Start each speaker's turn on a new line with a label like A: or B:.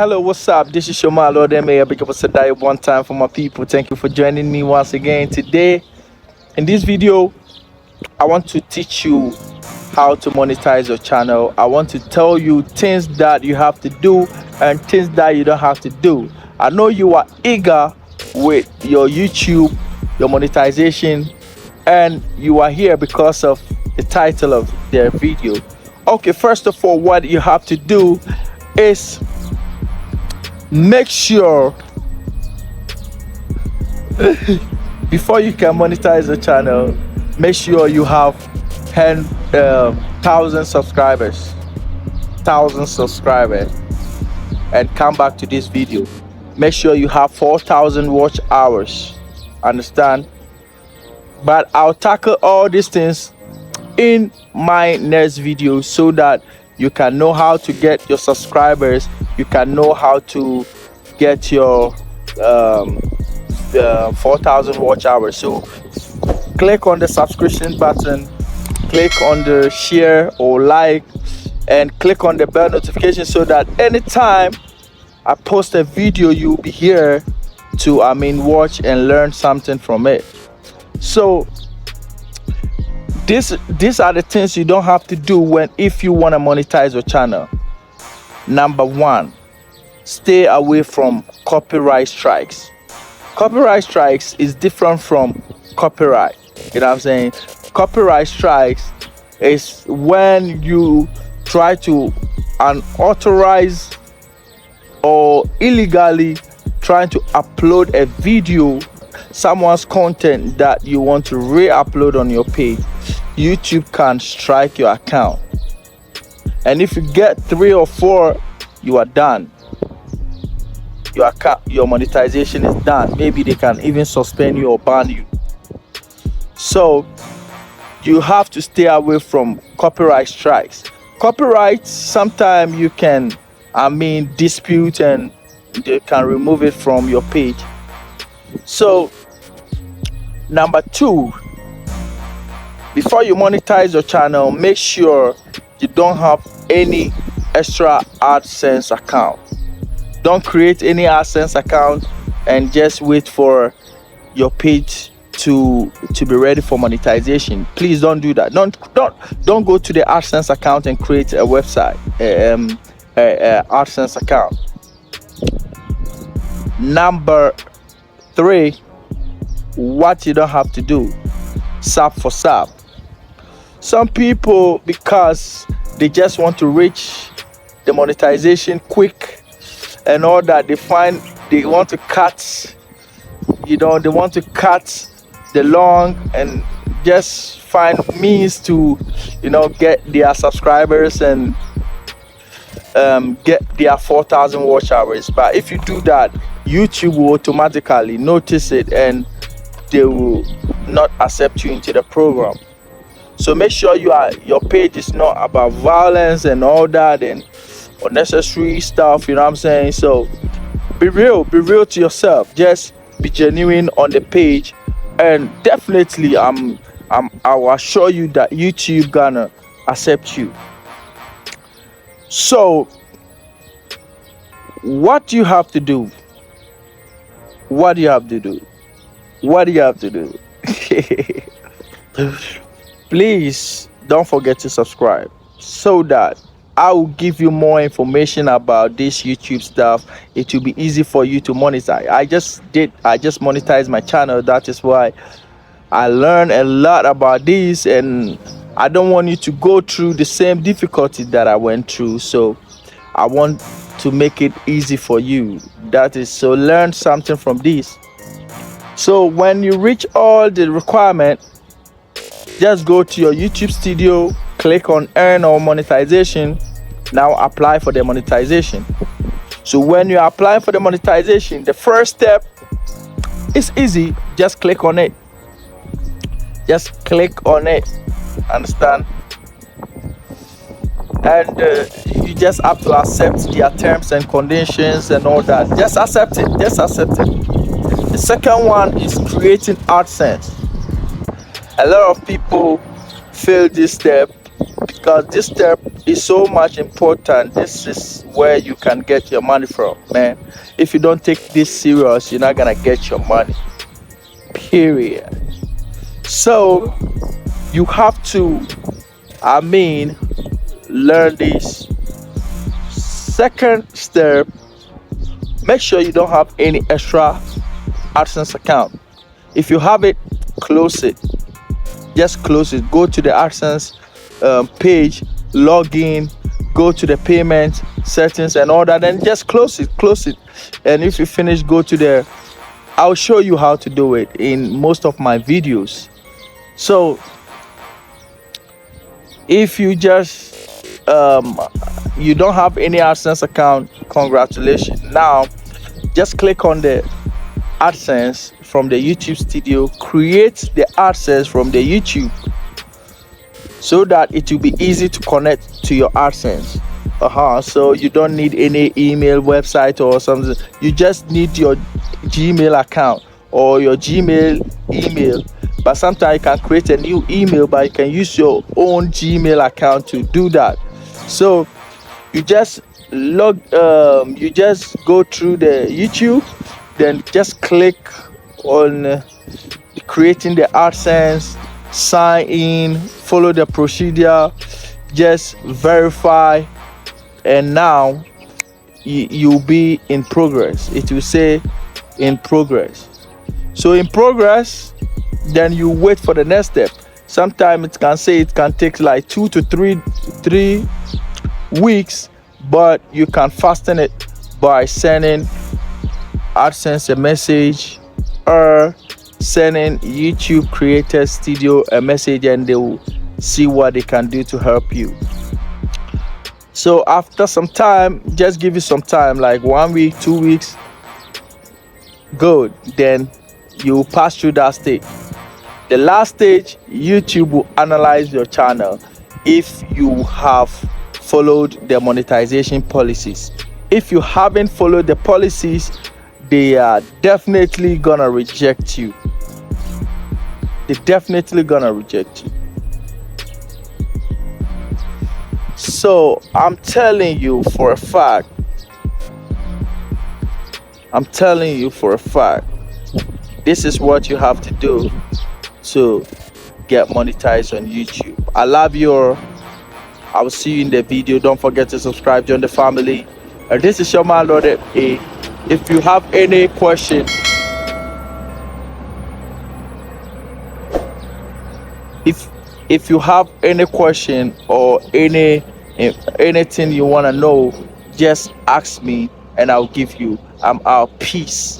A: Hello, what's up? This is your man, Lord M.A. Big up a Sadai one time for my people. Thank you for joining me once again today. In this video, I want to teach you how to monetize your channel. I want to tell you things that you have to do and things that you don't have to do. I know you are eager with your YouTube, your monetization, and you are here because of the title of their video. Okay, first of all, what you have to do is make sure before you can monetize the channel, make sure you have 1,000 subscribers, and come back to this video. Make sure you have 4,000 watch hours. Understand? But I'll tackle all these things in my next video so that you can know how to get your subscribers. You can know how to get your 4,000 watch hours. So click on the subscription button, click on the share or like, and click on the bell notification so that anytime I post a video, you'll be here to watch and learn something from it. So these are the things you don't have to do if you want to monetize your channel. Number one, stay away from copyright strikes. Copyright strikes is different from copyright. You know what I'm saying? Copyright strikes is when you try to unauthorized or illegally trying to upload a video, someone's content that you want to re-upload on your page. YouTube can strike your account, and if you get 3 or 4, you are done. Your monetization is done. Maybe they can even suspend you or ban you. So you have to stay away from copyright strikes. Copyright, sometimes you can dispute and they can remove it from your page. So number 2, before you monetize your channel, make sure you don't have any extra Adsense account. Don't create any Adsense account and just wait for your page to be ready for monetization. Please don't do that. Don't go to the Adsense account and create a website, Adsense account. Number 3, what you don't have to do, sub for sub. Some people, because they just want to reach the monetization quick and all that, they want to cut, they want to cut the long and just find means to get their subscribers and get their 4,000 watch hours. But if you do that, YouTube will automatically notice it and they will not accept you into the program. So make sure your page is not about violence and all that and unnecessary stuff, you know what I'm saying? So be real to yourself. Just be genuine on the page, and definitely I will assure you that YouTube gonna accept you. So what do you have to do? Please don't forget to subscribe so that I will give you more information about this YouTube stuff. It will be easy for you to monetize. I just monetized my channel. That is why I learned a lot about this, and I don't want you to go through the same difficulty that I went through. So I want to make it easy for you. So learn something from this. So when you reach all the requirements, just go to your YouTube studio, click on earn or monetization. Now apply for the monetization. So when you apply for the monetization, the first step is easy. Just click on it. Understand? And you just have to accept their terms and conditions and all that. Just accept it. The second one is creating Adsense. A lot of people fail this step because this step is so much important. This is where you can get your money from, man. If you don't take this serious, you're not gonna get your money. Period. So you have to, I mean, learn this. Second step, make sure you don't have any extra AdSense account. If you have it, close it. Just close it. Go to the AdSense page, log in, go to the payment settings and all that, and just close it. Close it. And if you finish, go to the. I'll show you how to do it in most of my videos. So if you just you don't have any AdSense account, congratulations. Now just click on the AdSense from the YouTube studio, create the AdSense from the YouTube so that it will be easy to connect to your AdSense. So you don't need any email, website or something. You just need your Gmail account or your Gmail email. But sometimes you can create a new email, but you can use your own Gmail account to do that. So you just you just go through the YouTube, then just click on creating the AdSense, sign in, follow the procedure, just verify, and now you'll be in progress. It will say in progress. So in progress, then you wait for the next step. Sometimes it can take like 2 to 3 weeks, but you can fasten it by sending AdSense a message or sending YouTube Creator Studio a message, and they will see what they can do to help you. So after some time, just give it some time, like 1 week, 2 weeks, good. Then you pass through that stage. The last stage, YouTube will analyze your channel if you have followed the monetization policies. If you haven't followed the policies, they are definitely gonna reject you. They're definitely gonna reject you. So I'm telling you for a fact, this is what you have to do to get monetized on YouTube. I love you all. I will see you in the video. Don't forget to subscribe, join the family. And this is your man Lord A. If you have any question, if you have any question or anything you want to know, just ask me and I'll give you. I'm out. Peace.